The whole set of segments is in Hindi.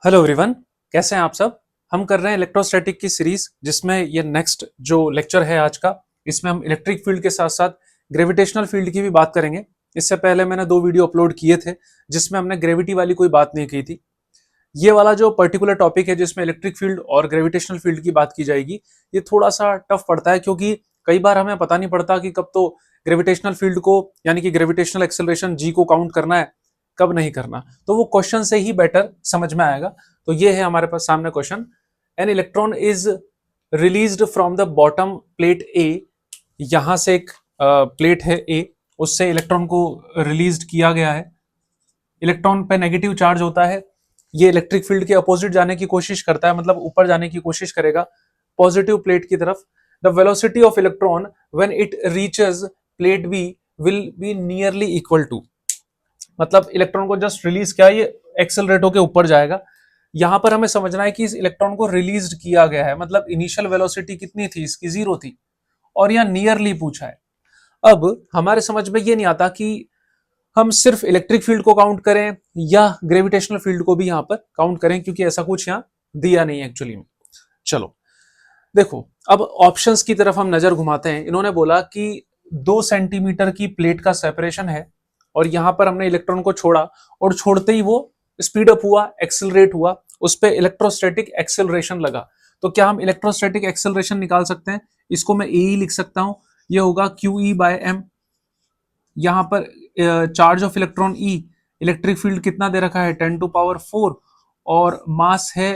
हेलो एवरीवन, कैसे हैं आप सब। हम कर रहे हैं इलेक्ट्रोस्टैटिक की सीरीज, जिसमें ये नेक्स्ट जो लेक्चर है आज का, इसमें हम इलेक्ट्रिक फील्ड के साथ साथ ग्रेविटेशनल फील्ड की भी बात करेंगे। इससे पहले मैंने 2 वीडियो अपलोड किए थे जिसमें हमने ग्रेविटी वाली कोई बात नहीं की थी। ये वाला जो पर्टिकुलर टॉपिक है जिसमें इलेक्ट्रिक फील्ड और ग्रेविटेशनल फील्ड की बात की जाएगी, ये थोड़ा सा टफ पड़ता है, क्योंकि कई बार हमें पता नहीं पड़ता कि कब तो ग्रेविटेशनल फील्ड को यानी कि ग्रेविटेशनल एक्सेलरेशन जी को काउंट करना है, कब नहीं करना। तो वो क्वेश्चन से ही बेटर समझ में आएगा। तो ये है हमारे पास सामने question. An electron is released from the bottom plate A. यहां से एक प्लेट है ए, उससे इलेक्ट्रॉन को रिलीज किया गया है। इलेक्ट्रॉन पे नेगेटिव चार्ज होता है, ये इलेक्ट्रिक फील्ड के अपोजिट जाने की कोशिश करता है, मतलब ऊपर जाने की कोशिश करेगा पॉजिटिव प्लेट की तरफ। The velocity of electron when it reaches plate B will be nearly equal to, मतलब इलेक्ट्रॉन को जस्ट रिलीज किया, ये एक्सेलरेट होकर ऊपर जाएगा। यहां पर हमें समझना है कि इस इलेक्ट्रॉन को रिलीज किया गया है, मतलब इनिशियल वेलोसिटी कितनी थी इसकी, 0 थी, और यहां नियरली पूछा है। अब हमारे समझ में ये नहीं आता कि हम सिर्फ इलेक्ट्रिक फील्ड को काउंट करें या ग्रेविटेशनल फील्ड को भी यहां पर काउंट करें, क्योंकि ऐसा कुछ यहां दिया नहीं है एक्चुअली में। चलो देखो, अब ऑप्शंस की तरफ हम नजर घुमाते हैं। इन्होंने बोला कि 2 सेंटीमीटर की प्लेट का सेपरेशन है, और यहां पर हमने इलेक्ट्रॉन को छोड़ा, और छोड़ते ही वो स्पीड अप हुआ, एक्सेलरेट हुआ, उस पर इलेक्ट्रोस्टैटिक एक्सेलरेशन लगा। तो क्या हम इलेक्ट्रोस्टैटिक एक्सेलरेशन निकाल सकते हैं? इसको मैं ए लिख सकता हूं, ये होगा क्यू ई बाय एम। यहां पर charge of electron E, electric field कितना दे रखा है, 10⁴, और मास है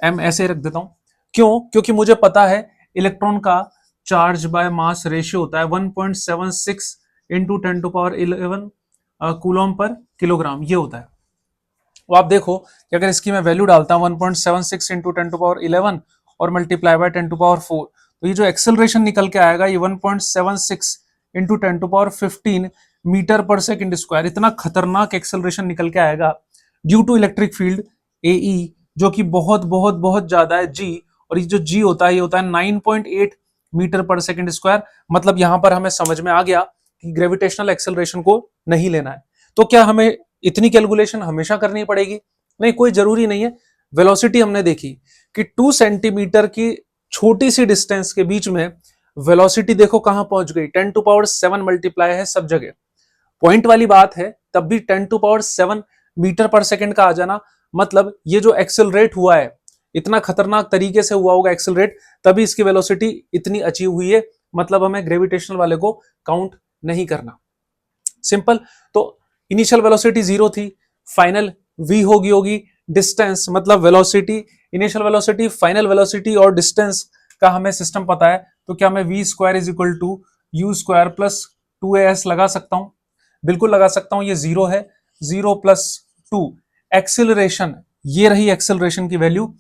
एम, ऐसे रख देता हूं। क्यों? क्योंकि मुझे पता है इलेक्ट्रॉन का चार्ज बाय मास रेशियो होता है 1.76 इंटू 10⁻11 कूलम पर किलोग्राम, ये होता है। तो आप देखो कि अगर इसकी मैं वैल्यू डालता हूं 1.76 इंटू 10⁻11 और मल्टीप्लाई बाय 10⁴, तो ये जो एक्सेलरेशन निकल के आएगा ये 1.76 इंटू 10⁻15 मीटर पर सेकेंड स्क्वायर। इतना खतरनाक एक्सेलरेशन निकल के आएगा ड्यू टू इलेक्ट्रिक फील्ड ए ई, जो कि बहुत बहुत बहुत ज्यादा है जी। और ये जो जी होता है ये होता है 9.8 मीटर पर सेकेंड स्क्वायर। मतलब यहां पर हमें समझ में आ गया कि ग्रेविटेशनल एक्सेलरेशन को नहीं लेना है। तो क्या हमें इतनी कैलकुलेशन हमेशा करनी पड़ेगी? नहीं, कोई जरूरी नहीं है। वेलोसिटी हमने देखी कि 2 सेंटीमीटर की छोटी सी डिस्टेंस के बीच में वेलोसिटी देखो कहां पहुंच गई, 10⁻7 मल्टीप्लाई है सब जगह। पॉइंट वाली बात है, तब भी 10⁻7 मीटर पर सेकेंड का आ जाना, मतलब ये जो एक्सेलरेट हुआ है इतना खतरनाक तरीके से हुआ होगा एक्सेलरेट, तभी इसकी वेलोसिटी इतनी अचीव हुई है। मतलब हमें ग्रेविटेशनल वाले को काउंट नहीं करना, सिंपल। तो इनिशियल वेलोसिटी 0 थी, फाइनल v होगी डिस्टेंस, मतलब velocity, initial velocity, final velocity और डिस्टेंस का हमें सिस्टम पता है। तो क्या मैं v² is equal to u square plus 2as लगा सकता हूं? बिल्कुल लगा सकता हूं, ये 0 है, 0 प्लस 2। एक्सिलरेशन, ये रही एक्सिलरेशन की वैल्यू।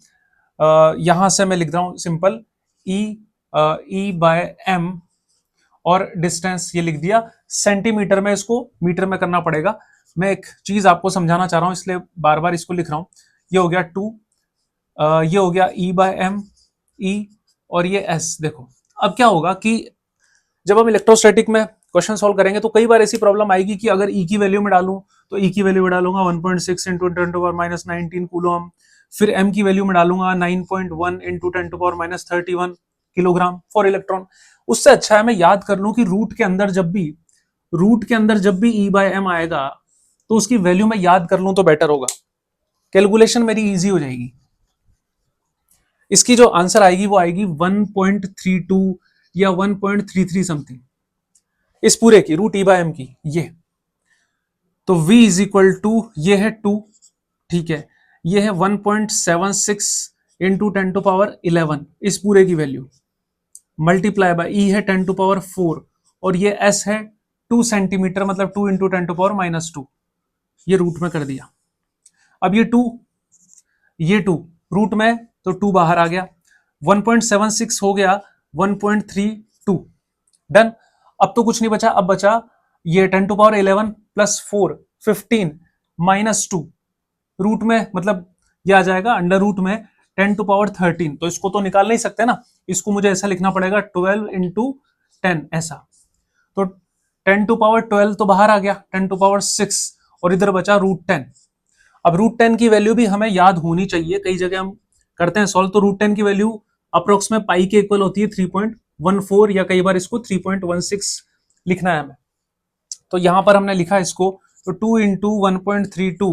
यहां से मैं लिख रहा हूं सिंपल, ई बाय एम, और डिस्टेंस ये लिख दिया सेंटीमीटर में, इसको मीटर में करना पड़ेगा। मैं एक चीज आपको समझाना चाह रहा हूं, इसलिए बार बार इसको लिख रहा हूं। ये हो गया 2, ये हो गया ई बाय एम, ई, और ये एस। देखो अब क्या होगा कि जब हम इलेक्ट्रोस्टैटिक में क्वेश्चन सॉल्व करेंगे तो कई बार ऐसी प्रॉब्लम आएगी कि अगर ई की वैल्यू में डालूं, तो ई की वैल्यू में डालूंगा 1.6 इंटू 10⁻19 कूलम, फिर एम की वैल्यू में डालूंगा 9.1 इंटू 10⁻31 किलोग्राम फॉर इलेक्ट्रॉन। उससे अच्छा है मैं याद कर लूं कि रूट के अंदर जब भी ई बाय एम आएगा तो उसकी वैल्यू मैं याद कर लूं तो बेटर होगा, कैलकुलेशन मेरी इजी हो जाएगी। इसकी जो आंसर आएगी वो आएगी 1.32 या 1.33 समथिंग, इस पूरे की रूट ई बाय एम की ये। तो v इज इक्वल टू, ये है 2, ठीक है, ये है 1.76 इंटू 10⁻11, इस पूरे की वैल्यू मल्टीप्लाई बाय ई है 10⁴, और ये s है 2 सेंटीमीटर, मतलब 2 इंटू 10⁻−2, ये रूट में कर दिया। अब ये 2 रूट में, तो 2 बाहर आ गया, 1.76 हो गया 1.32, डन। अब तो कुछ नहीं बचा, अब बचा ये 10⁻11 प्लस 4, 15 माइनस 2, रूट में, मतलब ये आ जाएगा अंडर रूट में 10⁻13। तो इसको तो निकाल नहीं सकते ना, इसको मुझे ऐसा लिखना पड़ेगा 12 इंटू 10 ऐसा। तो 10⁻12 तो बाहर आ गया, 10⁻6, और इधर बचा √10। अब √10 की वैल्यू भी हमें याद होनी चाहिए, कई जगह हम करते हैं सॉल्व तो √10 की वैल्यू अप्रोक्स में पाई के इक्वल होती है 3.14 या कई बार इसको 3.16 लिखना है हमें। तो यहां पर हमने लिखा इसको तो 2 इंटू 1.32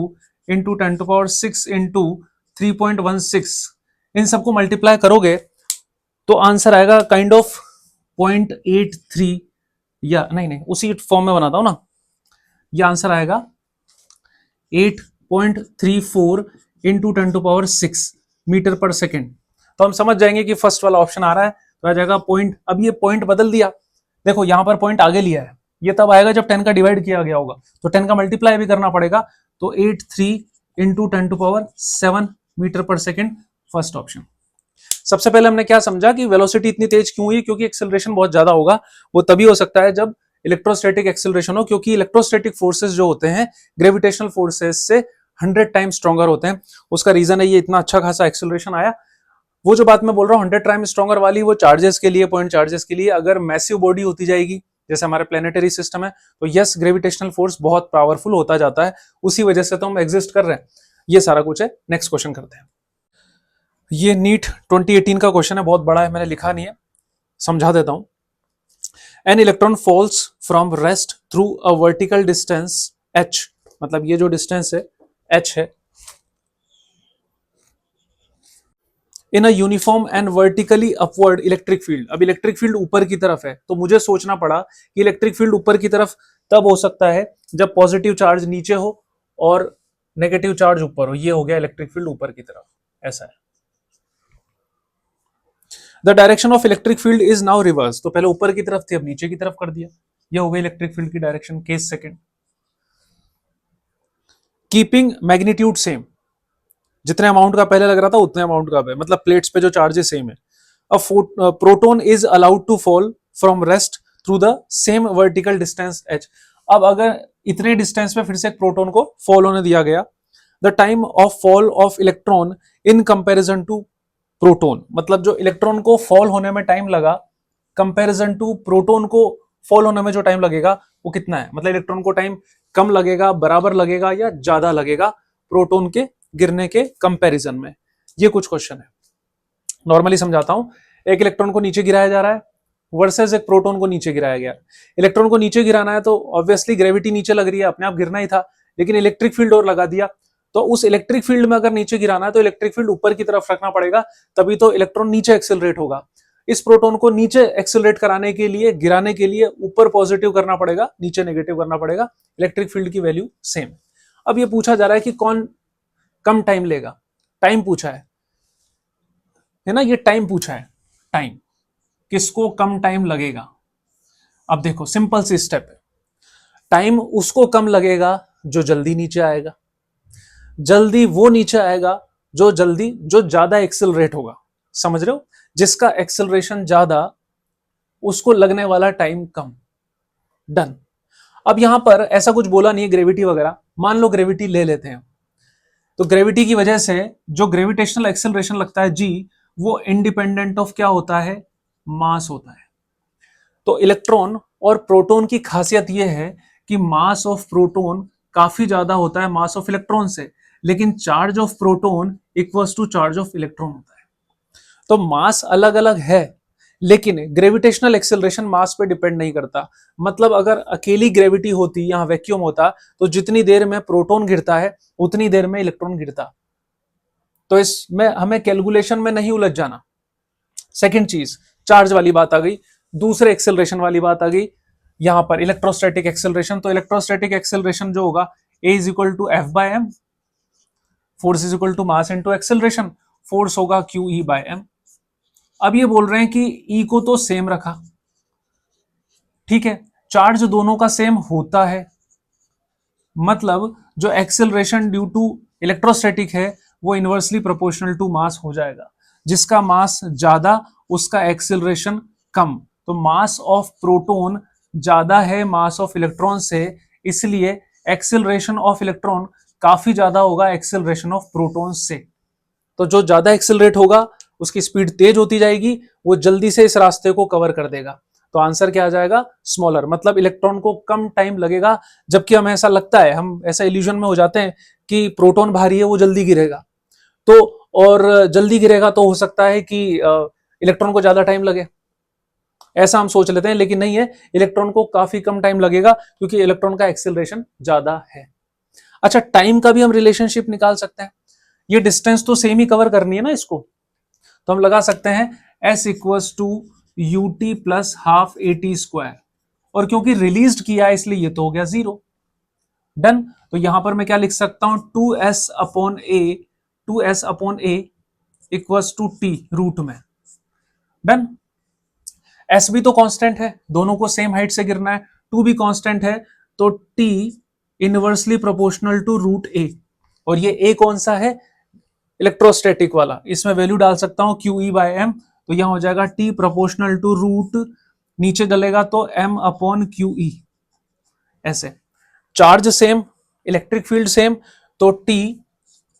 इंटू 10⁶ इंटू 3.16 इन सबको मल्टीप्लाई करोगे तो आंसर आएगा काइंड ऑफ 0.83 या नहीं उसी फॉर्म में बनाता हूं ना, ये आंसर आएगा 8.34 इंटू 10⁶ मीटर पर सेकेंड। तो हम समझ जाएंगे कि फर्स्ट वाला ऑप्शन आ रहा है तो आ जाएगा पॉइंट। अब ये पॉइंट बदल दिया, देखो यहां पर पॉइंट आगे लिया है, ये तब आएगा जब 10 का डिवाइड किया गया होगा, तो 10 का मल्टीप्लाई भी करना पड़ेगा, तो 83 इंटू 10⁷ मीटर पर सेकेंड फर्स्ट ऑप्शन। सबसे पहले हमने क्या समझा कि वेलोसिटी इतनी तेज क्यों हुई, क्योंकि एक्सेलरेशन बहुत ज्यादा होगा। वो तभी हो सकता है जब इलेक्ट्रोस्टैटिक एक्सेलरेशन हो, क्योंकि इलेक्ट्रोस्टैटिक फोर्सेस जो होते हैं ग्रेविटेशनल फोर्सेस से 100 टाइम स्ट्रॉन्गर होते हैं। उसका रीजन है ये इतना अच्छा खासा एक्सेलरेशन आया। वो जो बात मैं बोल रहा हूँ 100 टाइम स्ट्रॉन्गर वाली, वो चार्जेस के लिए, पॉइंट चार्जेस के लिए। अगर मैसिव बॉडी होती जाएगी जैसे हमारे प्लेनेटरी सिस्टम है तो यस ग्रेविटेशनल फोर्स बहुत पावरफुल होता जाता है, उसी वजह से तो हम एग्जिस्ट कर रहे हैं। ये सारा कुछ है। नेक्स्ट क्वेश्चन करते हैं। ये नीट 2018 का क्वेश्चन है, बहुत बड़ा है, मैंने लिखा नहीं है, समझा देता हूं। An electron falls from rest through a vertical distance h, मतलब ये जो डिस्टेंस है h है, in a uniform and vertically upward electric field. अब इलेक्ट्रिक फील्ड ऊपर की तरफ है, तो मुझे सोचना पड़ा कि इलेक्ट्रिक फील्ड ऊपर की तरफ तब हो सकता है जब पॉजिटिव चार्ज नीचे हो और नेगेटिव चार्ज ऊपर हो। ये हो गया इलेक्ट्रिक फील्ड ऊपर की तरफ, ऐसा है। The direction of electric field is now reverse, तो पहले ऊपर की तरफ थी अब नीचे की तरफ कर दिया। ये हो गई इलेक्ट्रिक फील्ड की direction. Case second, keeping magnitude same, जितने अमाउंट का पहले लग रहा था उतने अमाउंट का है, मतलब प्लेट्स पे जो चार्जेस सेम है। A proton is allowed to fall from rest through the same vertical distance h। अब अगर इतने डिस्टेंस पे फिर से एक प्रोटॉन को फॉल होने दिया गया, the time of fall of electron in comparison to proton, मतलब जो इलेक्ट्रॉन को फॉल होने में टाइम लगा कंपैरिजन टू प्रोटॉन को फॉल होने में जो टाइम लगेगा वो कितना है, मतलब इलेक्ट्रॉन को टाइम कम लगेगा, बराबर लगेगा या ज्यादा लगेगा प्रोटॉन के गिरने के कंपैरिजन में। ये कुछ क्वेश्चन है, नॉर्मली समझाता हूं। एक इलेक्ट्रॉन को नीचे गिराया जा रहा है वर्सेस एक प्रोटॉन को नीचे गिराया गया। इलेक्ट्रॉन को नीचे गिराना है तो ऑब्वियसली ग्रेविटी नीचे लग रही है, अपने आप गिरना ही था, लेकिन इलेक्ट्रिक फील्ड और लगा दिया, तो उस इलेक्ट्रिक फील्ड में अगर नीचे गिराना है तो इलेक्ट्रिक फील्ड ऊपर की तरफ रखना पड़ेगा, तभी तो इलेक्ट्रॉन नीचे एक्सेलरेट होगा। इस प्रोटॉन को नीचे एक्सेलरेट कराने के लिए, गिराने के लिए ऊपर पॉजिटिव करना पड़ेगा, नीचे नेगेटिव करना पड़ेगा। इलेक्ट्रिक फील्ड की वैल्यू सेम। अब ये पूछा जा रहा है कि कौन कम टाइम लेगा, टाइम पूछा है ना, ये टाइम पूछा है, टाइम किसको कम टाइम लगेगा। अब देखो सिंपल सी स्टेप है, टाइम उसको कम लगेगा जो जल्दी नीचे आएगा, जल्दी वो नीचे आएगा जो ज्यादा एक्सेलरेट होगा। समझ रहे हो, जिसका एक्सेलरेशन ज्यादा उसको लगने वाला टाइम कम। डन। अब यहां पर ऐसा कुछ बोला नहीं है ग्रेविटी वगैरह, मान लो ग्रेविटी ले लेते हैं, तो ग्रेविटी की वजह से जो ग्रेविटेशनल एक्सेलरेशन लगता है जी, वो इंडिपेंडेंट ऑफ क्या होता है, मास होता है। तो इलेक्ट्रॉन और प्रोटॉन की खासियत यह है कि मास ऑफ प्रोटॉन काफी ज्यादा होता है मास ऑफ इलेक्ट्रॉन से, लेकिन charge of proton equals to charge of electron होता है। तो मास अलग अलग है, लेकिन ग्रेविटेशनल एक्सेलरेशन मास पे डिपेंड नहीं करता। मतलब अगर अकेली ग्रेविटी होती, यहां वैक्यूम होता, तो जितनी देर में प्रोटॉन गिरता है उतनी देर में इलेक्ट्रॉन गिरता। तो इसमें हमें कैलकुलेशन में नहीं उलझ जाना। सेकंड चीज, चार्ज वाली बात आ गई, दूसरे एक्सेलरेशन वाली बात आ गई, यहां पर इलेक्ट्रोस्टैटिक एक्सेलरेशन। तो इलेक्ट्रोस्टैटिक एक्सेलरेशन जो होगा A is equal to F/m, force is equal to mass into acceleration, force होगा QE/m। अब ये बोल रहे हैं कि E को तो सेम रखा, ठीक है, चार्ज दोनों का सेम होता है, मतलब जो एक्सेलरेशन ड्यू टू इलेक्ट्रोस्टैटिक है वो इनवर्सली प्रोपोर्शनल टू मास हो जाएगा। जिसका मास ज्यादा उसका एक्सेलरेशन कम। तो मास ऑफ प्रोटॉन ज्यादा है मास ऑफ इलेक्ट्रॉन से, इसलिए एक्सेलरेशन ऑफ इलेक्ट्रॉन काफी ज्यादा होगा एक्सेलरेशन ऑफ प्रोटॉन से। तो जो ज्यादा एक्सेलरेट होगा उसकी स्पीड तेज होती जाएगी, वो जल्दी से इस रास्ते को कवर कर देगा। तो आंसर क्या आ जाएगा, स्मॉलर। मतलब इलेक्ट्रॉन को कम टाइम लगेगा, जबकि हमें ऐसा लगता है, हम ऐसा इल्यूजन में हो जाते हैं कि प्रोटॉन भारी है वो जल्दी गिरेगा, तो और जल्दी गिरेगा तो हो सकता है कि इलेक्ट्रॉन को ज्यादा टाइम लगे, ऐसा हम सोच लेते हैं। लेकिन नहीं है, इलेक्ट्रॉन को काफी कम टाइम लगेगा क्योंकि इलेक्ट्रॉन का एक्सेलरेशन ज्यादा है। अच्छा, टाइम का भी हम रिलेशनशिप निकाल सकते हैं। ये डिस्टेंस तो सेम ही कवर करनी है ना इसको, तो हम लगा सकते हैं S equals to u t plus half a t square, और क्योंकि रिलीज किया है इसलिए ये तो हो गया 0। डन। तो यहां पर मैं क्या लिख सकता हूं, 2s upon a equals to t root में। डन। एस भी तो कांस्टेंट है, दोनों को सेम हाइट से गिरना है, टू भी कांस्टेंट है, तो T inversely proportional to root A, और ये ए कौन सा है, इलेक्ट्रोस्टैटिक वाला, इसमें वैल्यू डाल सकता हूं क्यू ई बाय एम, तो यहां हो जाएगा टी प्रोपोर्शनल टू रूट, नीचे डलेगा तो एम अपॉन क्यू ई। ऐसे charge same, electric field same, तो T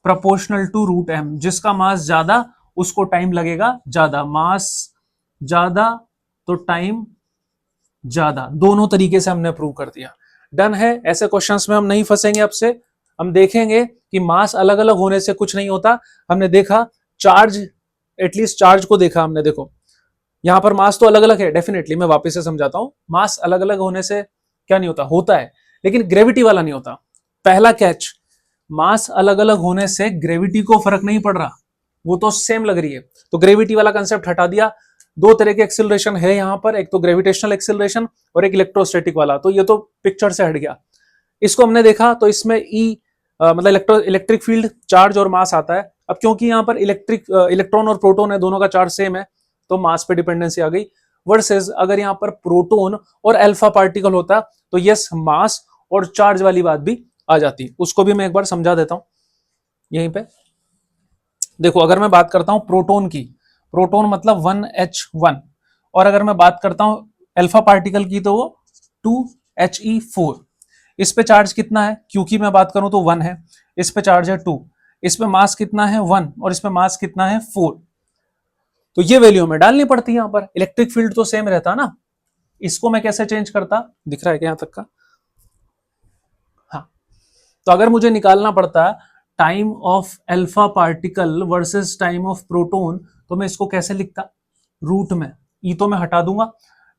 proportional to root M, जिसका मास ज्यादा उसको टाइम लगेगा ज्यादा, मास ज्यादा तो टाइम ज्यादा, दोनों तरीके से हमने प्रूव कर दिया। डन है। ऐसे क्वेश्चंस में हम नहीं फंसेंगे। अब से हम देखेंगे कि मास अलग अलग होने से कुछ नहीं होता। हमने देखा चार्ज, एटलीस्ट चार्ज को देखा हमने, देखो यहां पर मास तो अलग अलग है, डेफिनेटली मैं वापस से समझाता हूं, मास अलग अलग होने से क्या नहीं होता, होता है, लेकिन ग्रेविटी वाला नहीं होता। पहला कैच, मास अलग अलग होने से ग्रेविटी को फर्क नहीं पड़ रहा, वो तो सेम लग रही है, तो ग्रेविटी वाला कंसेप्ट हटा दिया। दो तरह के एक्सिलरेशन है यहां पर, एक तो ग्रेविटेशनल एक्सिलरेशन और एक इलेक्ट्रोस्टैटिक वाला, तो ये तो पिक्चर से हट गया। इसको हमने देखा तो इसमें ई मतलब इलेक्ट्रिक फील्ड, चार्ज और मास आता है। अब क्योंकि यहां पर इलेक्ट्रॉन और प्रोटॉन है, दोनों का चार्ज सेम है, तो मास पे डिपेंडेंसी आ गई। वर्सेस अगर यहां पर प्रोटॉन और अल्फा पार्टिकल होता तो यस, मास और चार्ज वाली बात भी आ जाती। उसको भी मैं एक बार समझा देता हूं यहीं पे। देखो, अगर मैं बात करता हूं प्रोटॉन की, प्रोटॉन मतलब 1H1, और अगर मैं बात करता हूं अल्फा पार्टिकल की तो वो 2He4। इस पे चार्ज कितना है, क्योंकि मैं बात करूं तो 1 है, इस पे चार्ज है 2, इस पे मास कितना है 1, और इस पे मास कितना है 4। तो ये वैल्यू हमें डालनी पड़ती है। यहां पर इलेक्ट्रिक फील्ड तो सेम रहता ना, इसको मैं कैसे चेंज करता, दिख रहा है क्या यहां तक का, हाँ। तो अगर मुझे निकालना पड़ता time of alpha particle versus time of proton, तो मैं इसको कैसे लिखता, रूट में, ई तो मैं हटा दूंगा,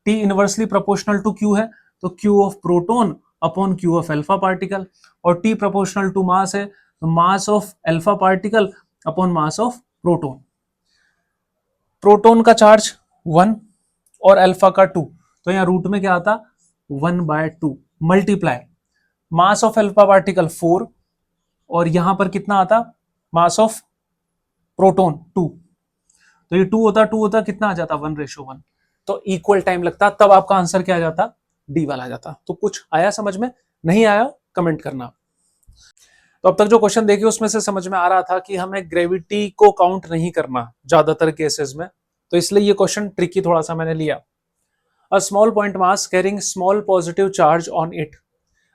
T inversely proportional to Q है, तो Q of proton upon Q of alpha particle, और टी प्रोपोर्शनल टू मास है, तो mass of alpha particle upon mass of proton. Proton का चार्ज 1 और अल्फा का 2, तो यहां रूट में क्या आता 1/2 multiply mass of alpha particle 4, और यहां पर कितना आता मास ऑफ प्रोटॉन 2, तो ये 2 होता कितना आ जाता 1:1, तो इक्वल टाइम लगता, तब आपका आंसर क्या आ जाता, डी वाला आ जाता। तो कुछ आया समझ में, नहीं आया कमेंट करना। तो अब तक जो क्वेश्चन देखे उसमें से समझ में आ रहा था कि हमें ग्रेविटी को काउंट नहीं करना ज्यादातर केसेस में, तो इसलिए ये क्वेश्चन ट्रिकी थोड़ा सा मैंने लिया। A small point mass carrying small positive charge on it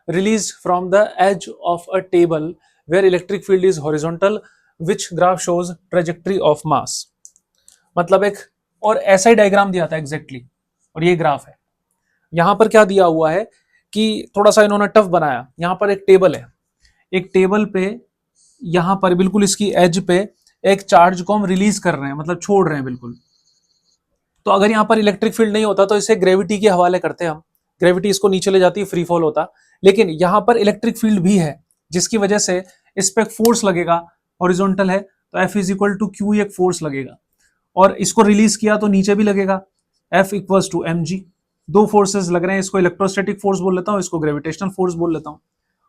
released from the edge of a table where electric field is horizontal, which graph shows trajectory of mass। मतलब एक और ऐसा ही डायग्राम दिया था एग्जैक्टली, और ये ग्राफ है। यहां पर क्या दिया हुआ है कि थोड़ा सा इन्होंने टफ बनाया, यहां पर एक टेबल है, एक टेबल पे यहां पर बिल्कुल इसकी एज पे एक चार्ज को हम रिलीज कर रहे हैं, मतलब छोड़ रहे हैं बिल्कुल। तो अगर यहां पर इलेक्ट्रिक फील्ड नहीं होता तो इसे ग्रेविटी के हवाले करते हम, ग्रेविटी इसको नीचे ले जाती, फ्री फॉल होता, लेकिन यहां पर इलेक्ट्रिक फील्ड भी है जिसकी वजह से इस पे फोर्स लगेगा, हॉरिजॉन्टल है तो F is equal to Q, एक फोर्स लगेगा, और इसको रिलीज किया तो नीचे भी लगेगा, F इक्वल टू mg। दो फोर्सेस लग रहे हैं, इसको इलेक्ट्रोस्टैटिक फोर्स बोल लेता हूं, इसको ग्रेविटेशनल फोर्स बोल लेता हूं।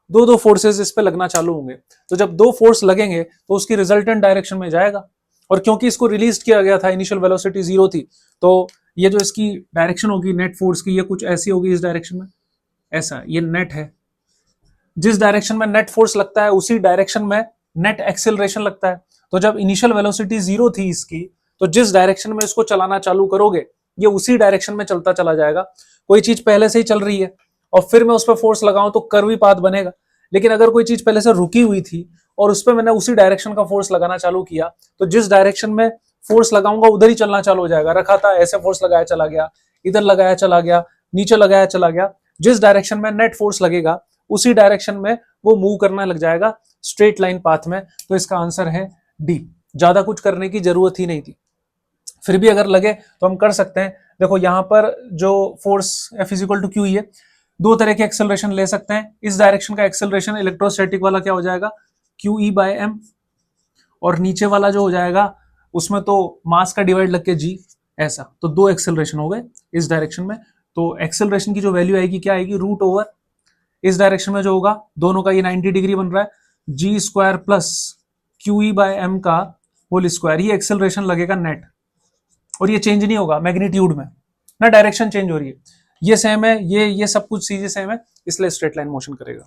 दो फोर्सेस इस पे लगना चालू होंगे, तो जब दो फोर्स लगेंगे तो उसकी रिजल्टेंट डायरेक्शन में जाएगा, और क्योंकि इसको रिलीज किया गया था, इनिशियल वेलोसिटी 0 थी, तो ये जो इसकी डायरेक्शन होगी नेट फोर्स की, ये कुछ ऐसी होगी इस डायरेक्शन में, ऐसा, ये नेट है, जिस डायरेक्शन में नेट फोर्स लगता है उसी डायरेक्शन में नेट एक्सेलरेशन लगता है। तो जब इनिशियल वेलोसिटी 0 थी इसकी, तो जिस डायरेक्शन में इसको चलाना चालू करोगे ये उसी डायरेक्शन में चलता चला जाएगा। कोई चीज पहले से ही चल रही है और फिर मैं उस पर फोर्स लगाऊं तो कर्वी पाथ बनेगा, लेकिन अगर कोई चीज पहले से रुकी हुई थी और उस पर मैंने उसी डायरेक्शन का फोर्स लगाना चालू किया, तो जिस डायरेक्शन में फोर्स लगाऊंगा उधर ही चलना चालू हो जाएगा। रखा था ऐसे फोर्स लगाया चला गया, इधर लगाया चला गया, नीचे लगाया चला गया, जिस डायरेक्शन में नेट फोर्स लगेगा उसी डायरेक्शन में वो मूव करना लग जाएगा स्ट्रेट लाइन पाथ में। तो इसका आंसर है डी। ज्यादा कुछ करने की जरूरत ही नहीं थी। फिर भी अगर लगे तो हम कर सकते हैं। देखो यहां पर जो force F equal to Q है, दो तरह के एक्सेलरेशन ले सकते हैं। इस डायरेक्शन का एक्सेलरेशन इलेक्ट्रोस्टैटिक वाला क्या हो जाएगा, क्यू ई बाय एम, और नीचे वाला जो हो जाएगा उसमें तो मास का डिवाइड लग के जी, ऐसा। तो दो एक्सेलरेशन हो गए इस डायरेक्शन में। तो एक्सेलरेशन की जो वैल्यू आएगी क्या आएगी, रूट ओवर इस डायरेक्शन में जो होगा, दोनों का ये 90 डिग्री बन रहा है, G square plus Q E by M का होल स्क्वायर। ये एक्सेलरेशन लगेगा नेट, और ये चेंज नहीं होगा मैग्नीट्यूड में ना, डायरेक्शन चेंज हो रही है, ये सेम है, ये सब कुछ चीजें सेम है, इसलिए स्ट्रेट लाइन मोशन करेगा।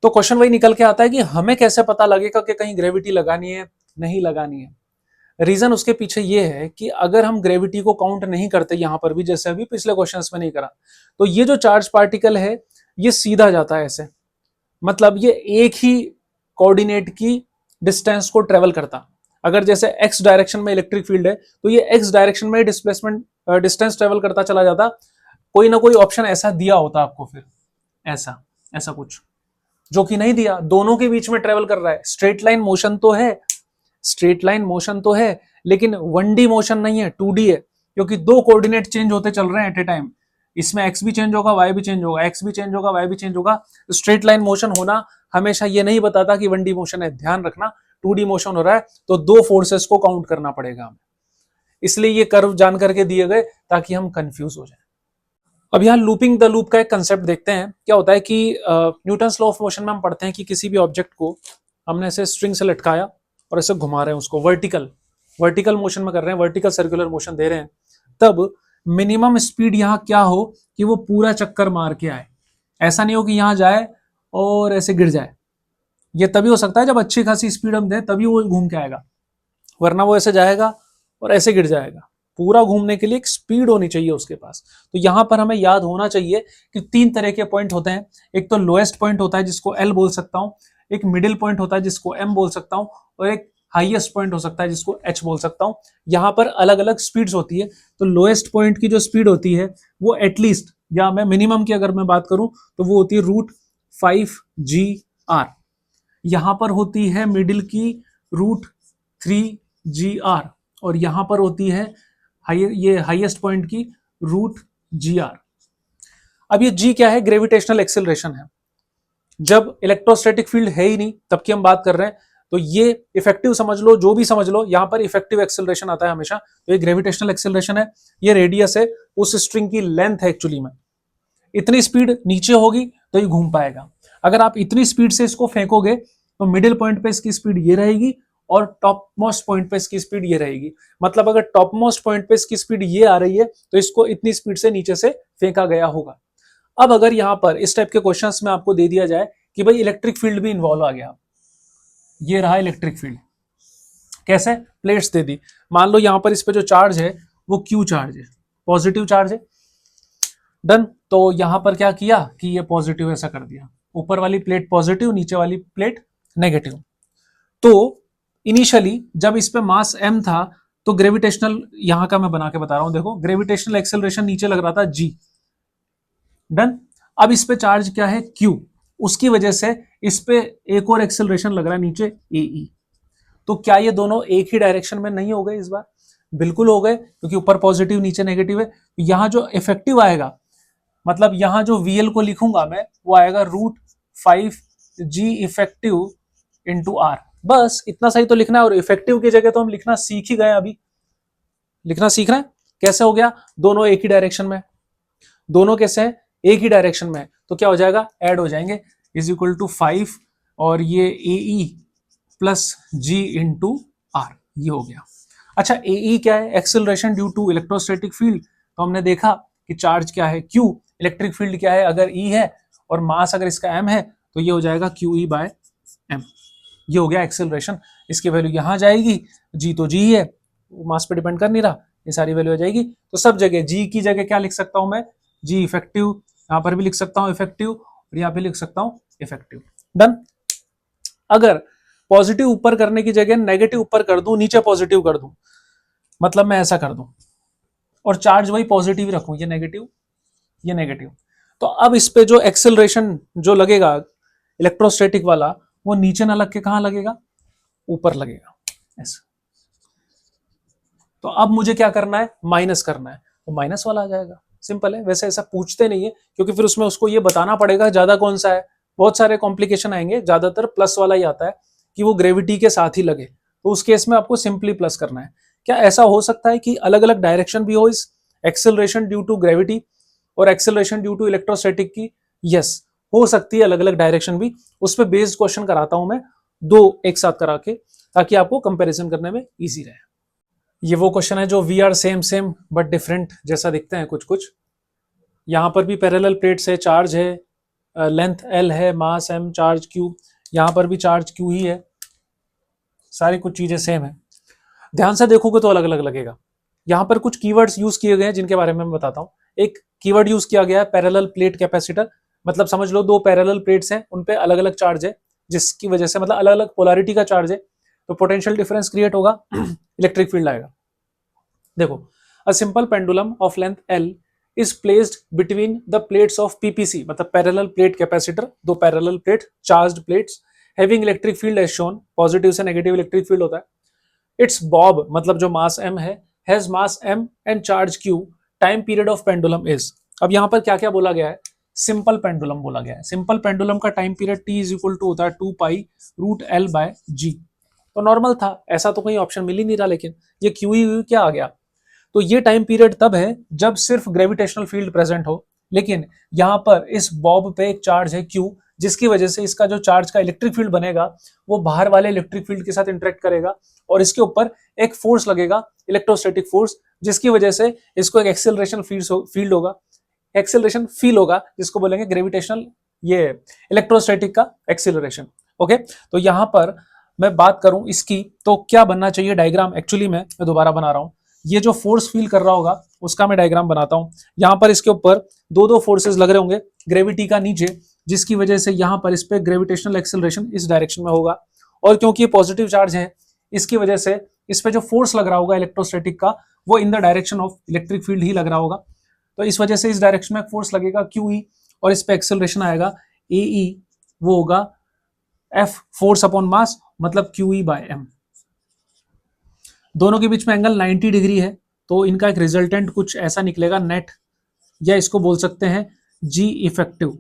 तो क्वेश्चन वही निकल के आता है कि हमें कैसे पता लगेगा कि कहीं ग्रेविटी लगानी है नहीं लगानी है। रीजन उसके पीछे ये है कि अगर हम ग्रेविटी को काउंट नहीं करते यहां पर भी, जैसे अभी पिछले क्वेश्चंस में नहीं करा, तो ये जो चार्ज पार्टिकल है ये सीधा जाता है ऐसे, मतलब ये एक ही कोऑर्डिनेट की डिस्टेंस को ट्रेवल करता। अगर जैसे एक्स डायरेक्शन में इलेक्ट्रिक फील्ड है तो ये एक्स डायरेक्शन में डिस्प्लेसमेंट डिस्टेंस ट्रेवल करता चला जाता। कोई ना कोई ऑप्शन ऐसा दिया होता आपको, फिर ऐसा ऐसा कुछ, जो कि नहीं दिया, दोनों के बीच में ट्रेवल कर रहा है। स्ट्रेट लाइन मोशन तो है, स्ट्रेट लाइन मोशन तो है, लेकिन 1D मोशन नहीं है, 2D है, क्योंकि दो कोऑर्डिनेट चेंज होते चल रहे हैं एट ए टाइम। इसमें एक्स भी चेंज होगा, वाई भी चेंज होगा, एक्स भी चेंज होगा, वाई भी चेंज होगा। स्ट्रेट लाइन मोशन होना हमेशा ये नहीं बताता कि 1D मोशन है, ध्यान रखना 2D मोशन हो रहा है तो दो फोर्सेस को काउंट करना पड़ेगा हमें। इसलिए ये कर्व जान करके दिए गए ताकि हम कंफ्यूज हो जाए। अब यहाँ लूपिंग द लूप का एक कंसेप्ट देखते हैं। क्या होता है कि न्यूटन्स लॉ ऑफ मोशन में हम पढ़ते हैं कि किसी भी ऑब्जेक्ट को हमने ऐसे स्ट्रिंग से लटकाया और ऐसे घुमा रहे हैं उसको, वर्टिकल मोशन में कर रहे हैं, वर्टिकल सर्कुलर मोशन दे रहे हैं, तब मिनिमम स्पीड यहाँ क्या हो कि वो पूरा चक्कर मार के आए। ऐसा नहीं हो कि यहाँ जाए और ऐसे गिर जाए। ये तभी हो सकता है जब अच्छी खासी स्पीड हम दें तभी वो घूम के आएगा, वरना वो ऐसे जाएगा और ऐसे गिर जाएगा। पूरा घूमने के लिए एक स्पीड होनी चाहिए उसके पास। तो यहां पर हमें याद होना चाहिए कि तीन तरह के पॉइंट होते हैं। एक तो लोएस्ट पॉइंट होता है जिसको एल बोल सकता हूं, एक मिडिल पॉइंट होता है जिसको एम बोल सकता हूं, और एक हाईएस्ट पॉइंट हो सकता है जिसको एच बोल सकता हूं। यहां पर अलग अलग स्पीड्स होती है। तो लोएस्ट पॉइंट की जो स्पीड होती है वो एटलीस्ट, या मैं मिनिमम की अगर मैं बात करूं तो वो होती है √5 GR। यहां पर होती है मिडिल की √3 GR, और यहां पर होती है ये हाईएस्ट पॉइंट की √GR। अब ये G क्या है, ग्रेविटेशनल एक्सेलरेशन है। जब इलेक्ट्रोस्टैटिक फील्ड है ही नहीं तब की हम बात कर रहे हैं, तो ये इफेक्टिव समझ लो, जो भी समझ लो, यहां पर इफेक्टिव एक्सेलरेशन आता है हमेशा। तो ये ग्रेविटेशनल एक्सेलरेशन है, ये रेडियस है, उस स्ट्रिंग की लेंथ है एक्चुअली में। इतनी स्पीड नीचे होगी तो ये घूम पाएगा। अगर आप इतनी स्पीड से इसको फेंकोगे तो मिडिल पॉइंट पे इसकी स्पीड ये रहेगी और टॉप मोस्ट पॉइंट पे इसकी स्पीड ये रहेगी। मतलब अगर टॉप मोस्ट पॉइंट पे इसकी स्पीड ये आ रही है तो इसको इतनी स्पीड से नीचे से फेंका गया होगा। अब अगर यहां पर इस टाइप के क्वेश्चंस में आपको दे दिया जाए कि भाई इलेक्ट्रिक फील्ड भी इन्वॉल्व आ गया, ये रहा इलेक्ट्रिक फील्ड, कैसे, प्लेट्स दे दी, मान लो यहां पर इस पे जो चार्ज है वो क्यू चार्ज है, पॉजिटिव चार्ज है, डन। तो यहां पर क्या किया कि ये पॉजिटिव ऐसा कर दिया, ऊपर वाली प्लेट पॉजिटिव, नीचे वाली प्लेट नेगेटिव। तो इनिशियली जब इस पे मास m था तो ग्रेविटेशनल, यहां का मैं बना के बता रहा हूं, देखो ग्रेविटेशनल एक्सेलरेशन नीचे लग रहा था g, डन। अब इस पे चार्ज क्या है q, उसकी वजह से इस पे एक और एक्सेलरेशन लग रहा है नीचे ae। तो क्या ये दोनों एक ही डायरेक्शन में नहीं हो गए इस बार? बिल्कुल हो गए, क्योंकि ऊपर पॉजिटिव नीचे नेगेटिव है। यहां जो इफेक्टिव आएगा, मतलब यहां जो VL को लिखूंगा मैं, वो आएगा √5G इफेक्टिव इंटू R। बस इतना सही तो लिखना है, और इफेक्टिव की जगह तो हम लिखना सीख ही गए, अभी लिखना सीख रहे हैं। कैसे हो गया, दोनों एक ही डायरेक्शन में, दोनों कैसे हैं, एक ही डायरेक्शन में, तो क्या हो जाएगा, ऐड हो जाएंगे, इज इक्वल टू 5 और ये AE plus G into R, ये हो गया। अच्छा AE क्या है, acceleration due to electrostatic field. तो हमने देखा कि चार्ज क्या है Q, इलेक्ट्रिक फील्ड क्या है, अगर E है और मास अगर इसका M है तो ये हो जाएगा QE बाय M। ये हो गया एक्सेलरेशन। इसकी वैल्यू यहां जाएगी, G तो G ही है, मास पे डिपेंड कर नहीं रहा, ये सारी वैल्यू आ जाएगी। तो सब जगह G की जगह क्या लिख सकता हूं मैं, G इफेक्टिव, यहां पर भी लिख सकता हूं इफेक्टिव, और यहां पे लिख सकता हूं इफेक्टिव, डन। अगर पॉजिटिव ऊपर करने की जगह नेगेटिव ऊपर कर दूं, नीचे पॉजिटिव कर दूं, मतलब मैं ऐसा कर दूं और चार्ज वही पॉजिटिव रखूं, ये नेगेटिव ये नेगेटिव, तो अब इस पे जो एक्सेलरेशन जो लगेगा इलेक्ट्रोस्टैटिक वाला, वो नीचे ना लग के कहां लगेगा, ऊपर लगेगा ऐसा। तो अब मुझे क्या करना है, माइनस करना है, तो माइनस वाला आ जाएगा, सिंपल है। वैसे ऐसा पूछते नहीं है क्योंकि फिर उसमें उसको ये बताना पड़ेगा ज्यादा कौन सा है, बहुत सारे कॉम्प्लिकेशन आएंगे, ज्यादातर प्लस वाला ही आता है कि वो ग्रेविटी के साथ ही लगे, तो उस केस में आपको सिंपली प्लस करना है। क्या ऐसा हो सकता है कि अलग अलग डायरेक्शन भी हो इस एक्सेलरेशन ड्यू टू ग्रेविटी और एक्सेलरेशन ड्यू टू इलेक्ट्रोस्टैटिक की? यस, हो सकती है अलग अलग डायरेक्शन भी। उस पर बेस्ड क्वेश्चन कराता हूं मैं, दो एक साथ करा के, ताकि आपको कंपैरिजन करने में इजी रहे। ये वो क्वेश्चन है जो we are same same but different जैसा दिखते हैं कुछ कुछ। यहाँ पर भी पैरेलल प्लेट्स है, चार्ज है, लेंथ एल है, मास एम, चार्ज क्यू, यहाँ पर भी चार्ज क्यू ही है, सारी कुछ चीजें सेम है। ध्यान से देखोगे तो अलग अलग लगेगा। यहाँ पर कुछ कीवर्ड्स यूज किए गए हैं जिनके बारे में मैं बताता हूँ। एक कीवर्ड यूज किया गया है पैरेलल प्लेट कैपेसिटर, मतलब समझ लो दो पैरेलल प्लेट्स हैं, उन पे अलग अलग चार्ज है, जिसकी वजह से मतलब अलग अलग पोलैरिटी का चार्ज है, तो पोटेंशियल डिफरेंस क्रिएट होगा, इलेक्ट्रिक फील्ड आएगा। देखो, a simple pendulum of length L is placed between the plates of PPC, मतलब पैरेलल प्लेट कैपेसिटर, दो parallel plate charged plates having electric field as shown, positive से नेगेटिव इलेक्ट्रिक फील्ड होता है। इट्स बॉब, मतलब जो मास m है, has mass m and charge q, time period of pendulum is. अब यहां पर क्या क्या बोला गया है, सिंपल पेंडुलम बोला गया है। सिंपल पेंडुलम का time period t is equal to होता है 2 pi root L by G. तो नॉर्मल था, ऐसा तो कोई ऑप्शन मिल ही नहीं रहा, लेकिन ये क्यू ही क्या आ गया। तो ये टाइम पीरियड तब है जब सिर्फ ग्रेविटेशनल फील्ड प्रेजेंट हो, लेकिन यहां पर इस बॉब पे एक चार्ज है Q, जिसकी वजह से इसका जो चार्ज का इलेक्ट्रिक फील्ड बनेगा वो बाहर वाले इलेक्ट्रिक फील्ड के साथ इंटरेक्ट करेगा और इसके ऊपर एक फोर्स लगेगा, इलेक्ट्रोस्टैटिक फोर्स, जिसकी वजह से इसको एक एक्सेलरेशन फील्ड होगा, एक्सेलरेशन फील होगा, जिसको बोलेंगे ग्रेविटेशनल, ये इलेक्ट्रोस्टैटिक का एक्सेलरेशन। ओके, तो यहां पर मैं बात करूं इसकी, तो क्या बनना चाहिए डायग्राम, एक्चुअली मैं दोबारा बना रहा हूं। ये जो फोर्स फील कर रहा होगा उसका मैं डायग्राम बनाता हूं। यहां पर इसके ऊपर दो दो फोर्सेस लग रहे होंगे ग्रेविटी का नीचे, जिसकी वजह से यहां पर इस पे ग्रेविटेशनल एक्सेलरेशन इस डायरेक्शन में होगा, और क्योंकि ये पॉजिटिव चार्ज है इसकी वजह से इस पे जो फोर्स लग रहा होगा इलेक्ट्रोस्टैटिक का, वो in the direction of electric field ही लग रहा होगा। तो इस वजह से इस डायरेक्शन में फोर्स लगेगा क्यू ई, और इस पे एक्सेलरेशन आएगा ए ई, वो होगा एफ फोर्स अपॉन मास, मतलब क्यू ई बाय एम। दोनों के बीच में एंगल 90 डिग्री है, तो इनका एक रिजल्टेंट कुछ ऐसा निकलेगा नेट, या इसको बोल सकते हैं जी इफेक्टिव।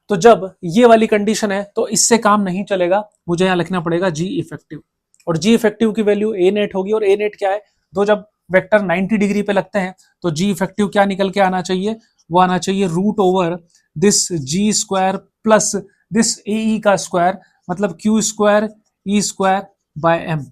तो जब ये वाली कंडीशन है तो इससे काम नहीं चलेगा, मुझे यहां लिखना पड़ेगा जी इफेक्टिव, और जी इफेक्टिव की वैल्यू ए नेट होगी, और ए नेट क्या है, दो जब वेक्टर 90 डिग्री पे लगते हैं तो जी इफेक्टिव क्या निकल के आना चाहिए, वो आना चाहिए root over this G square plus this A E का स्क्वायर, मतलब Q square E square by M.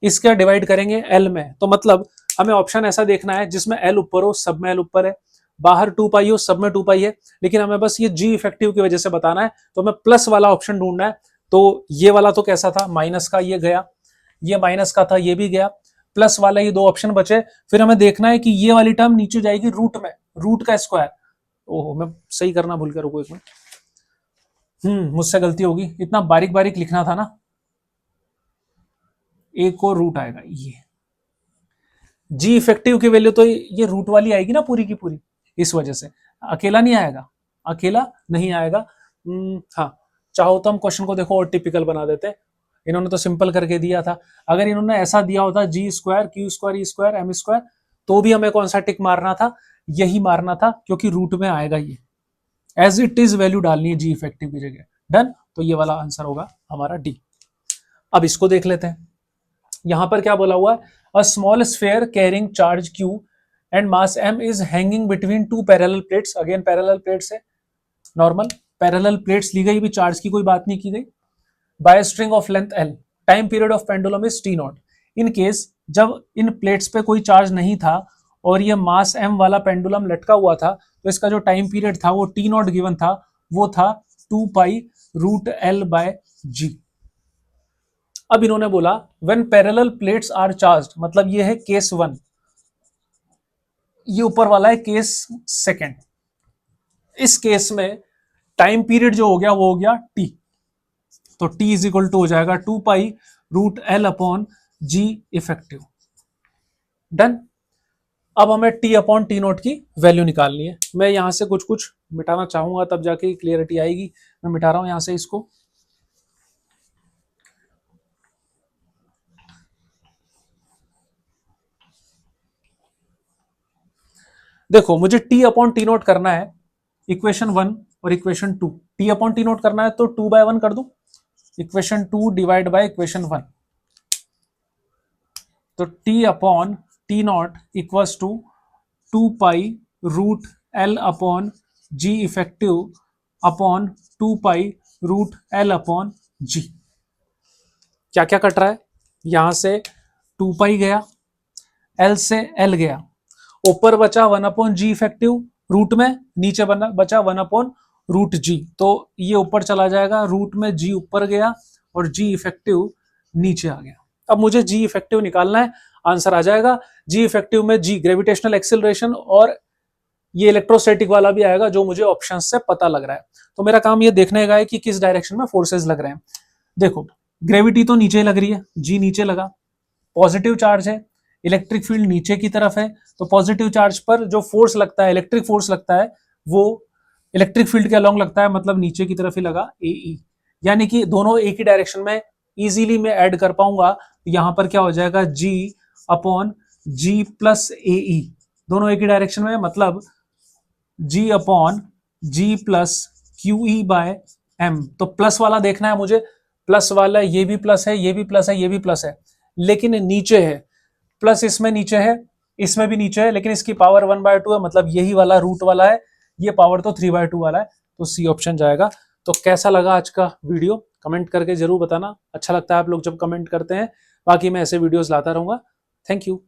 इसका डिवाइड करेंगे एल में, तो मतलब हमें ऑप्शन ऐसा देखना है जिसमें एल ऊपर हो, सब में एल ऊपर है, बाहर 2 पाई हो, सब में 2 पाई है, लेकिन हमें बस ये जी इफेक्टिव की वजह से बताना है, तो हमें प्लस वाला ऑप्शन ढूंढना है। तो ये वाला तो कैसा था, माइनस का, ये गया, ये माइनस का था, ये भी गया, प्लस वाला, ये दो ऑप्शन बचे। फिर हमें देखना है कि ये वाली टर्म नीचे जाएगी रूट में, रूट का स्क्वायर। ओहो, मैं सही करना भूल गया, रुको एक मिनट, मुझसे गलती होगी, इतना बारीक बारीक लिखना था ना, एक को रूट आएगा, ये जी इफेक्टिव की वैल्यू तो ये रूट वाली आएगी ना पूरी की पूरी, इस वजह से अकेला नहीं आएगा, अकेला नहीं आएगा। हाँ, चाहो तो हम क्वेश्चन को देखो और टिपिकल बना देते, इन्होंने तो सिंपल करके दिया था। अगर इन्होंने ऐसा दिया होता जी square Q square E square M square, तो भी हमें कौन सा टिक मारना था, यही मारना था, क्योंकि रूट में आएगा ये, एज इट इज वैल्यू डालनी है जी इफेक्टिव की जगह। डन, तो ये वाला आंसर होगा हमारा डी। अब इसको देख लेते हैं, यहां पर क्या बोला हुआ है, a small sphere carrying charge Q and mass m is hanging between two parallel plates. Again parallel plates है, नॉर्मल पैरेलल प्लेट्स ली गई, भी चार्ज की कोई बात नहीं की गई, by string of length L, time period of pendulum is T nought. In case जब इन प्लेट्स पे कोई चार्ज नहीं था और ये मास m वाला पेंडुलम लटका हुआ था, तो इसका जो टाइम पीरियड था वो T नॉट गिवन था, वो था 2 pi root L by G. अब इन्होंने बोला when parallel plates are charged, मतलब ये है केस 1, ये ऊपर वाला है केस सेकंड। इस केस में टाइम पीरियड जो हो गया वो हो गया टी, तो T इज इक्वल टू हो जाएगा 2 pi root L upon G effective. Done. अब हमें T अपॉन T नोट की वैल्यू निकालनी है। मैं यहां से कुछ कुछ मिटाना चाहूंगा, तब जाके क्लियरिटी आएगी। मैं मिटा रहा हूं यहां से इसको। देखो, मुझे T अपॉन T नोट करना है इक्वेशन 1 और equation 2। T upon T note करना है तो 2/1 कर दूं, इक्वेशन 2 डिवाइड बाय इक्वेशन 1। तो T upon T nought equals to 2 pi root L upon G effective upon 2 pi root L upon G। क्या क्या कट रहा है? यहां से 2 पाई गया, L से L गया, ऊपर बचा 1 अपॉन G इफेक्टिव रूट में, नीचे बचा 1 अपॉन रूट G। तो ये ऊपर चला जाएगा, रूट में G ऊपर गया और G इफेक्टिव नीचे आ गया। अब मुझे G इफेक्टिव निकालना है, आंसर आ जाएगा। G इफेक्टिव में G ग्रेविटेशनल एक्सिलरेशन और ये इलेक्ट्रोस्टैटिक वाला भी आएगा जो मुझे ऑप्शन से पता लग रहा है। तो मेरा काम ये देखने का है कि किस डायरेक्शन में फोर्सेस लग रहे हैं। देखो, ग्रेविटी तो नीचे लग रही है, G नीचे लगा, पॉजिटिव चार्ज है, इलेक्ट्रिक फील्ड नीचे की तरफ है, तो पॉजिटिव चार्ज पर जो फोर्स लगता है, इलेक्ट्रिक फोर्स लगता है, वो इलेक्ट्रिक फील्ड के अलोंग लगता है, मतलब नीचे की तरफ ही लगा, AE। यानी कि दोनों एक ही डायरेक्शन में इजीली मैं ऐड कर पाऊंगा। यहां पर क्या हो जाएगा, G upon G plus AE, दोनों एक ही डायरेक्शन में, मतलब G upon G plus QE by M। तो प्लस वाला देखना है मुझे, प्लस वाला ये भी प्लस है, ये भी प्लस है, ये भी प्लस है, लेकिन नीचे है प्लस, इसमें नीचे है, इसमें भी नीचे है, लेकिन इसकी पावर 1/2 है, मतलब यही वाला रूट वाला है, ये पावर तो 3/2 वाला है। तो सी ऑप्शन जाएगा। तो कैसा लगा आज का वीडियो, कमेंट करके जरूर बताना। अच्छा लगता है आप लोग जब कमेंट करते हैं। बाकी मैं ऐसे वीडियोस लाता रहूंगा। Thank you.